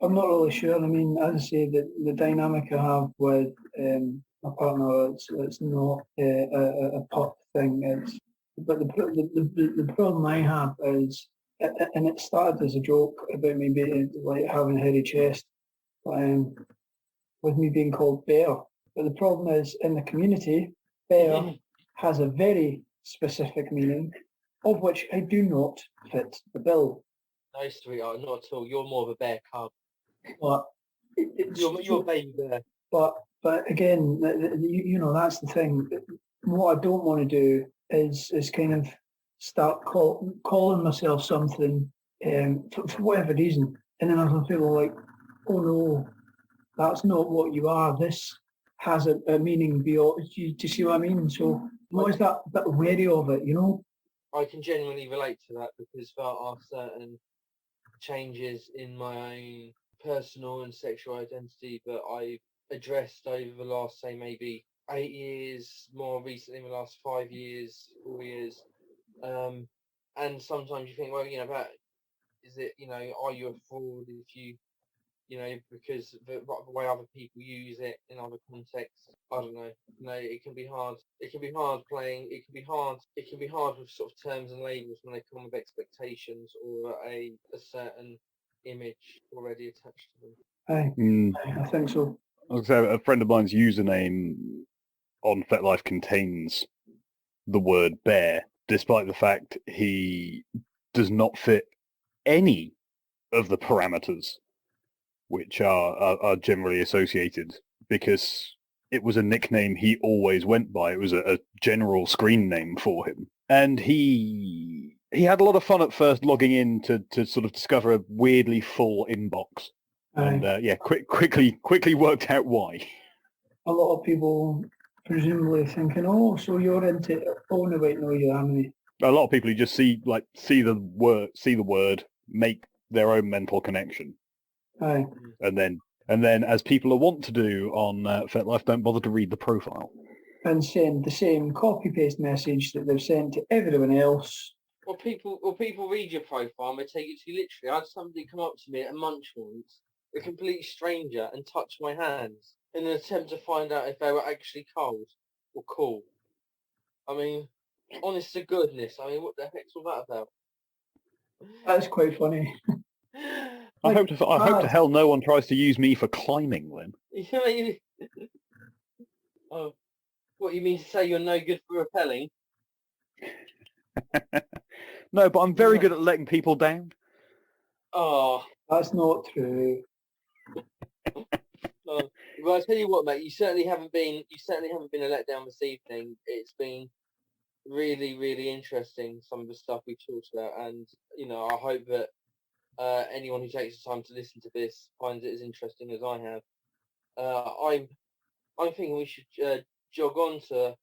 I'm not really sure. I mean, as I say, the dynamic I have with my partner, it's not a pup thing. But the problem I have is, and it started as a joke about me being like having a hairy chest, with me being called Bear. But the problem is, in the community, Bear has a very specific meaning, of which I do not fit the bill. No, sweetheart, not at all. You're more of a bear cub. But you're a baby bear. But again, you know, that's the thing. What I don't want to do is kind of start calling myself something for whatever reason, and then other people are like, oh no, that's not what you are. This has a meaning beyond. Do you see what I mean? So I'm always that bit wary of it, you know. I can genuinely relate to that because there are certain changes in my own personal and sexual identity that I've addressed over the last, say, maybe 8 years, more recently in the last 5 years, 4 years. And sometimes you think, well, you know, that is it, you know, are you a fraud if you, you know, because the way other people use it in other contexts, I don't know. No, it can be hard. It can be hard playing. It can be hard. It can be hard with sort of terms and labels when they come with expectations or a certain image already attached to them. I think so. So a friend of mine's username on FetLife contains the word bear, despite the fact he does not fit any of the parameters which are generally associated, because it was a nickname he always went by. It was a general screen name for him. And he had a lot of fun at first logging in to sort of discover a weirdly full inbox. And quickly worked out why. A lot of people presumably thinking, oh, so you're into it. Oh, no, wait, no, you haven't. A lot of people who just see the word, make their own mental connection. Aye. And then, as people are wont to do on FetLife, don't bother to read the profile. And send the same copy-paste message that they've sent to everyone else. Well, people read your profile and they take it to you literally. I had somebody come up to me at a munch once, a complete stranger, and touch my hands in an attempt to find out if they were actually cold or cool. I mean, honest to goodness, I mean, what the heck's all that about? That's quite funny. I hope to hell no one tries to use me for climbing then. Oh, what, you mean to say you're no good for rappelling? No, but I'm very good at letting people down. Oh, that's not true. Well, I tell you what, mate, you certainly haven't been a letdown this evening. It's been really, really interesting, some of the stuff we talked about, and you know, I hope that anyone who takes the time to listen to this finds it as interesting as I have. I'm thinking we should jog on to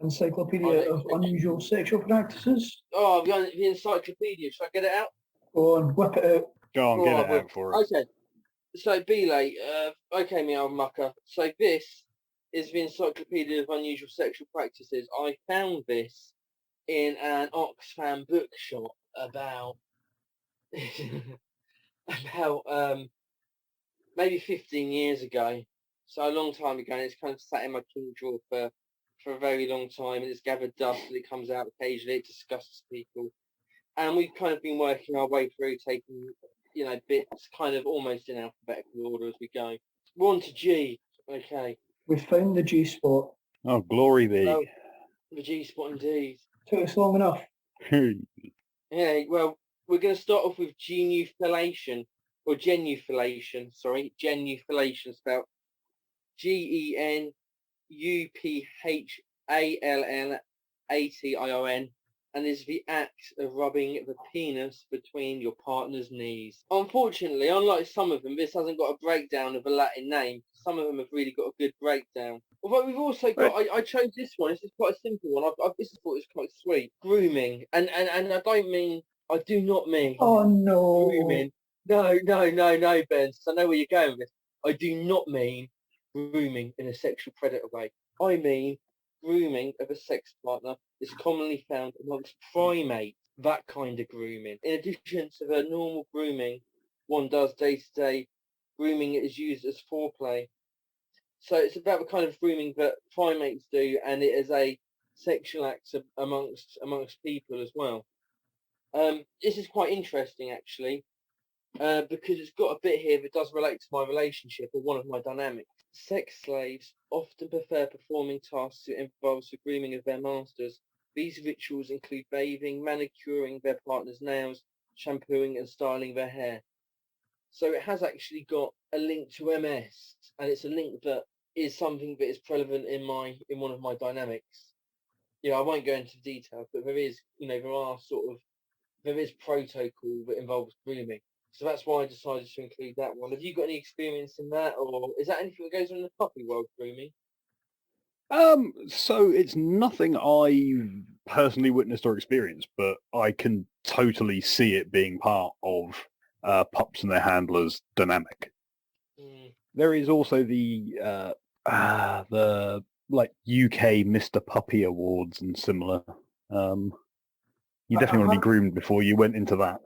Encyclopedia of Unusual Sexual Practices. Oh, the Encyclopaedia. Should I get it out? Go on, whip it out. Go on, get it out for us. Okay. So, Belay, okay, me old mucker. So this is the Encyclopedia of Unusual Sexual Practices. I found this in an Oxfam bookshop about maybe 15 years ago. So a long time ago, and it's kind of sat in my king drawer for a very long time, and it's gathered dust, and it comes out occasionally. It disgusts people, and we've kind of been working our way through, taking, you know, bits kind of almost in alphabetical order as we go. We're on to G. Okay. We found the G spot. Oh, glory be. Oh, the G spot indeed. Took us long enough. Yeah, well, we're going to start off with genuflation, or genuflation, sorry. Genuflation, spelled GENUPHALLATION, and is the act of rubbing the penis between your partner's knees. Unfortunately, unlike some of them, this hasn't got a breakdown of a Latin name. Some of them have really got a good breakdown. Although we've also got, I chose this one. This is quite a simple one. I thought it was quite sweet. Grooming, and I do not mean. Oh no. Grooming. No, Ben. I know where you're going with this. I do not mean grooming in a sexual predator way. I mean grooming of a sex partner is commonly found amongst primates, that kind of grooming. In addition to the normal grooming one does day to day, grooming is used as foreplay. So it's about the kind of grooming that primates do, and it is a sexual act amongst people as well. This is quite interesting, actually, because it's got a bit here that does relate to my relationship or one of my dynamics. Sex slaves often prefer performing tasks that involve the grooming of their masters. These rituals include bathing, manicuring their partner's nails, shampooing and styling their hair. So it has actually got a link to MS, and it's a link that is something that is prevalent in one of my dynamics. You know, I won't go into detail, but there is protocol that involves grooming. So that's why I decided to include that one. Have you got any experience in that, or is that anything that goes on in the puppy world, Grooming? So it's nothing I've personally witnessed or experienced, but I can totally see it being part of pups and their handlers dynamic. Mm. There is also the like UK Mr. Puppy Awards and similar. You definitely want to be groomed before you went into that.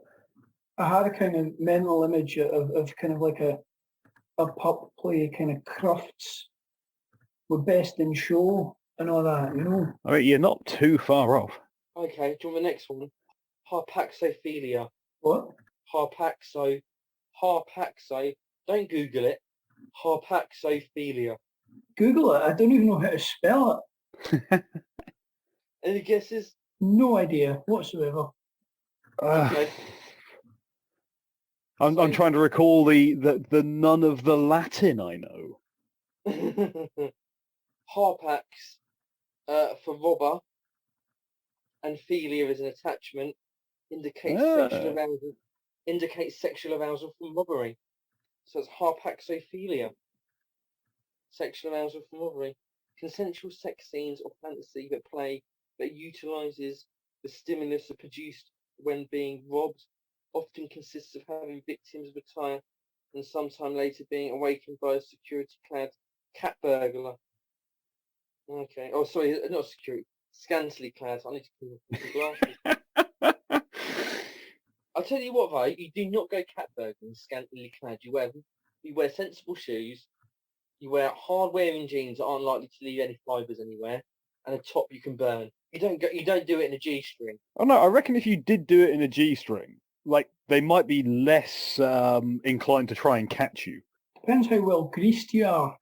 I had a kind of mental image of kind of like a pup play kind of crufts with best in show and all that, you know. I mean, you're not too far off. Okay, do you want the next one? Harpaxophilia. What? Harpaxo. Don't Google it. Harpaxophilia. Google it. I don't even know how to spell it. Any guesses? No idea whatsoever. Okay. I'm trying to recall the none of the Latin I know. Harpax for robber, and philia is an attachment, indicates sexual arousal from robbery. So it's harpaxophilia. Sexual arousal from robbery. Consensual sex scenes or fantasy that utilises the stimulus produced when being robbed, often consists of having victims retire and sometime later being awakened by a security-clad cat burglar. Okay. Oh, sorry, not security. Scantily clad. I need to put my glasses. I'll tell you what, though. You do not go cat burgling scantily clad. You wear sensible shoes. You wear hard-wearing jeans that aren't likely to leave any fibres anywhere, and a top you can burn. You don't do it in a G-string. Oh no, I reckon if you did do it in a G-string, like they might be less inclined to try and catch you. Depends how well greased you are.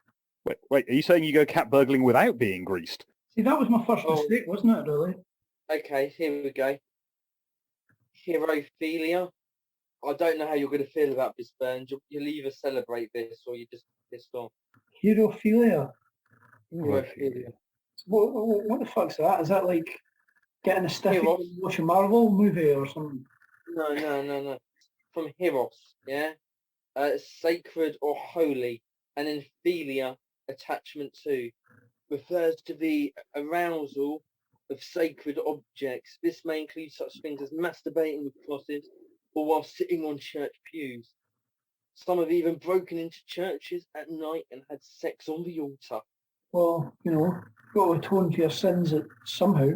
Wait, are you saying you go cat burgling without being greased? See, that was my first mistake, wasn't it, really? Okay, here we go. Herophilia. I don't know how you're going to feel about this, Burns. You'll either celebrate this or you're just pissed off. Herophilia. Herophilia. What the fuck's that? Is that like getting a stiffy to watch a Marvel movie or something? No. From Heros, yeah? Sacred or holy. And then philia, attachment to, refers to the arousal of sacred objects. This may include such things as masturbating with crosses or while sitting on church pews. Some have even broken into churches at night and had sex on the altar. Well, you know, got to atone for your sins somehow.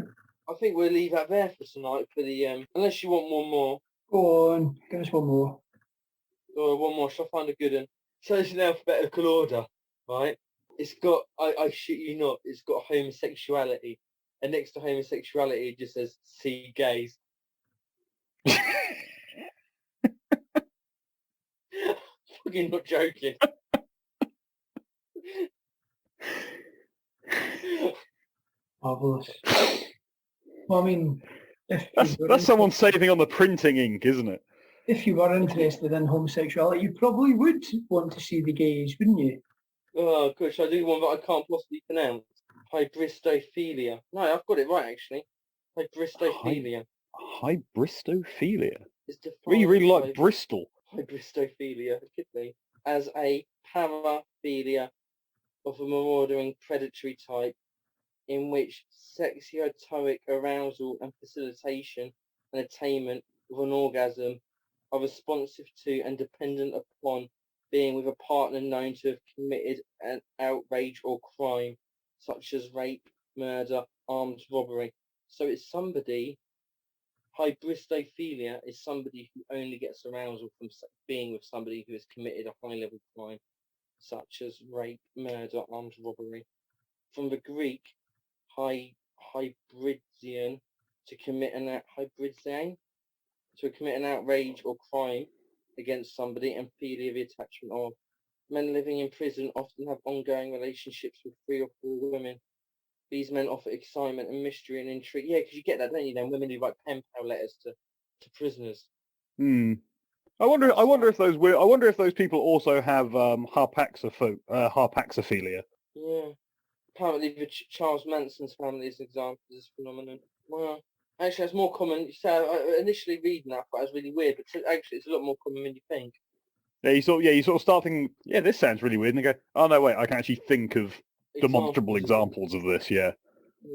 I think we'll leave that there for tonight for the, unless you want one more. Go on, give us one more. Or one more, shall I find a good one? So it's in alphabetical order, right? It's got, I shit you not, it's got homosexuality. And next to homosexuality it just says, see gays. Fucking not joking. Marvellous. Well, I mean, that's someone saving on the printing ink, isn't it? If you were interested in homosexuality, you probably would want to see the gays, wouldn't you? Oh, good. Shall I do one that I can't possibly pronounce? Hybristophilia. No, I've got it right, actually. Hybristophilia. Hybristophilia? You really like Bristol. Hybristophilia, it could be. As a paraphilia of a marauding predatory type in which sexiotoic arousal and facilitation and attainment of an orgasm are responsive to and dependent upon being with a partner known to have committed an outrage or crime, such as rape, murder, armed robbery. So it's somebody, hybristophilia is somebody who only gets arousal from being with somebody who has committed a high-level crime, such as rape, murder, armed robbery. From the Greek, hybridion, to commit an outrage or crime against somebody, and philia, the attachment of. Men living in prison often have ongoing relationships with 3 or 4 women. These men offer excitement and mystery and intrigue. Yeah, because you get that, don't you? Then women who write pen pal letters to prisoners. I wonder if those people also have harpaxophilia. Yeah. Apparently, Charles Manson's family is an example of this phenomenon. Wow. Actually, that's more common. So initially reading that, but it was really weird. But actually, it's a lot more common than you think. Yeah, you sort of start thinking, yeah, this sounds really weird, and you go, oh no, wait, I can actually think of demonstrable examples of this. Yeah,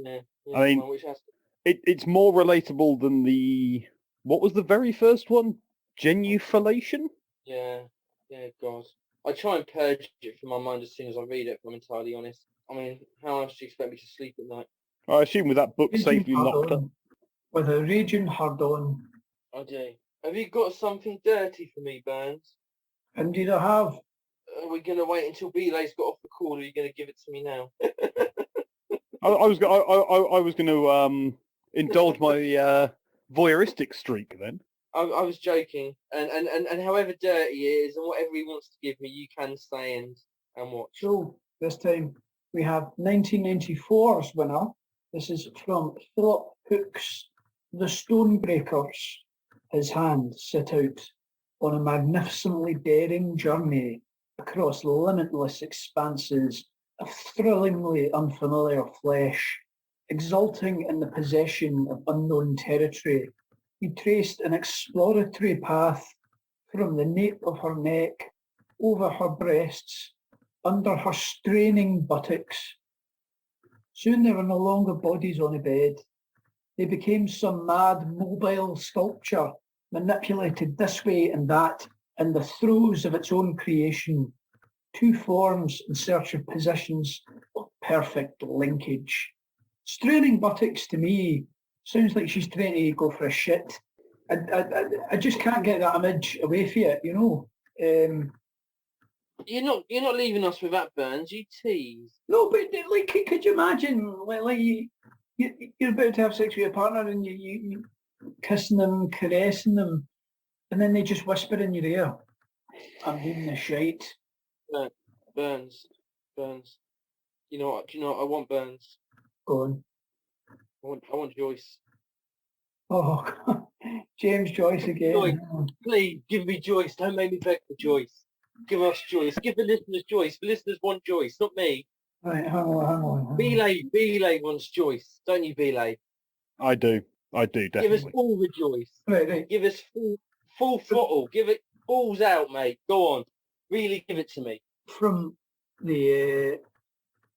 Yeah. I mean, Which has it's more relatable than what was the very first one? Genuflation? Yeah, God. I try and purge it from my mind as soon as I read it, if I'm entirely honest. I mean, how else do you expect me to sleep at night? I assume with that book safely locked up. With a raging hard on. I do. Have you got something dirty for me, Burns? Indeed I have. Are we going to wait until Belay's got off the call, or are you going to give it to me now? I was going to indulge my voyeuristic streak then. I was joking, and however dirty it is, and whatever he wants to give me, you can stay and watch. So this time we have 1994's winner. This is from Philip Hook's The Stonebreakers. His hand set out on a magnificently daring journey across limitless expanses of thrillingly unfamiliar flesh, exulting in the possession of unknown territory. He traced an exploratory path from the nape of her neck, over her breasts, under her straining buttocks. Soon they were no longer bodies on a bed. They became some mad mobile sculpture, manipulated this way and that in the throes of its own creation. Two forms in search of positions of perfect linkage. Straining buttocks to me sounds like she's trying to go for a shit. I just can't get that image away from it, you know. You're not leaving us with that, Burns. You tease. No, but like, could you imagine, like you're about to have sex with your partner and you kissing them, caressing them, and then they just whisper in your ear, "I'm doing the shite." Burns. You know what? Do you know what I want, Burns? Go on. I want Joyce. Oh, James Joyce again. Joyce, please give me Joyce. Don't make me beg for Joyce. Give us Joyce. Give the listeners Joyce. The listeners want Joyce, not me. Right, hang on. Belay wants Joyce, don't you, Belay? I do, definitely. Give us all the Joyce. Right. Give us full throttle. Give it balls out, mate. Go on. Really give it to me. From the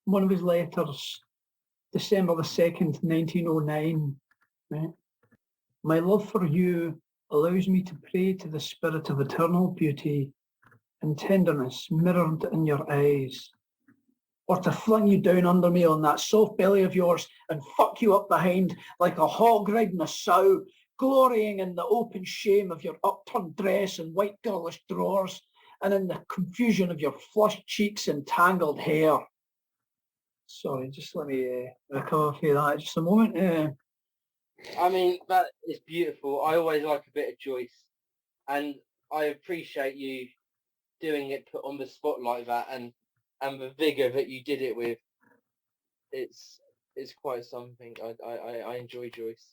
one of his letters, December the 2nd, 1909. Right? My love for you allows me to pray to the spirit of eternal beauty and tenderness mirrored in your eyes, or to fling you down under me on that soft belly of yours and fuck you up behind like a hog riding a sow, glorying in the open shame of your upturned dress and white girlish drawers, and in the confusion of your flushed cheeks and tangled hair. Sorry, just let me recover from that just a moment. I mean, that is beautiful. I always like a bit of Joyce, and I appreciate you doing it put on the spot like that, and the vigour that you did it with. It's quite something. I enjoy Joyce.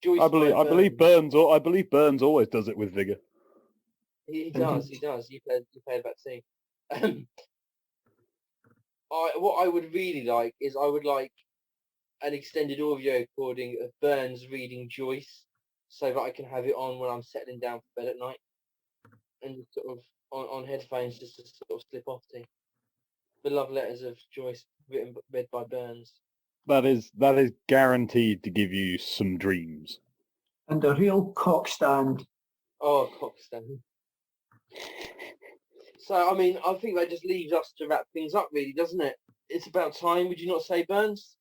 I believe Burns always does it with vigour. He does. You played that too. What I would really like is I would like an extended audio recording of Burns reading Joyce, so that I can have it on when I'm settling down for bed at night, and just sort of on headphones just to sort of slip off to the love letters of Joyce read by Burns. That is guaranteed to give you some dreams. And a real cock stand. Oh, cock stand. So, I mean, I think that just leaves us to wrap things up, really, doesn't it? It's about time, would you not say, Burns?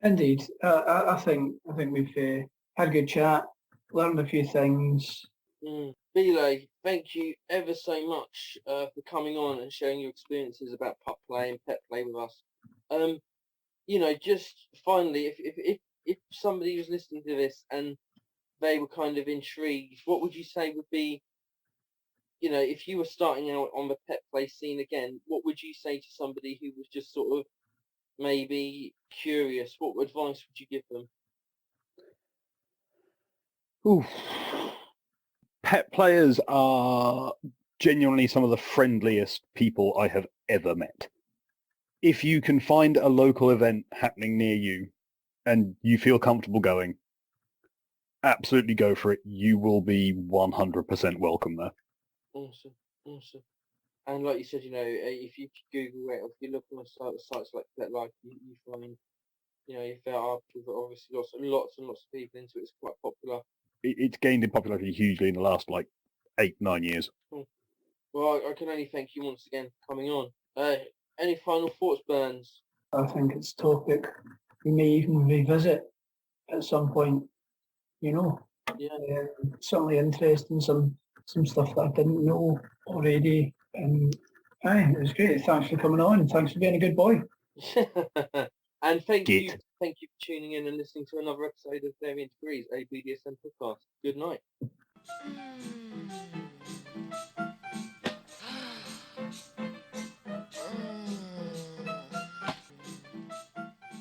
Indeed. I think we've had a good chat, learned a few things. Belay, thank you ever so much for coming on and sharing your experiences about PetPlay and PetPlay with us. You know, just finally, if somebody was listening to this and they were kind of intrigued, what would you say would be, you know, if you were starting out on the PetPlay scene again, what would you say to somebody who was just sort of maybe curious? What advice would you give them? Ooh. Pet players are genuinely some of the friendliest people I have ever met. If you can find a local event happening near you and you feel comfortable going, absolutely go for it. You will be 100% welcome there. Awesome, awesome. And like you said, if you Google it, if you look on sites like PetPlay, you find, if there are obviously lots and lots of people into it. It's quite popular. It's gained in popularity hugely in the last 8-9 years. Well, I can only thank you once again for coming on. Any final thoughts, Burns? I think it's a topic we may even revisit at some point. Yeah. Certainly interesting. Some stuff that I didn't know already. And it was great. Thanks for coming on. Thanks for being a good boy. And thank you Git. for tuning in and listening to another episode of Variant Degrees, a BDSM podcast. Good night.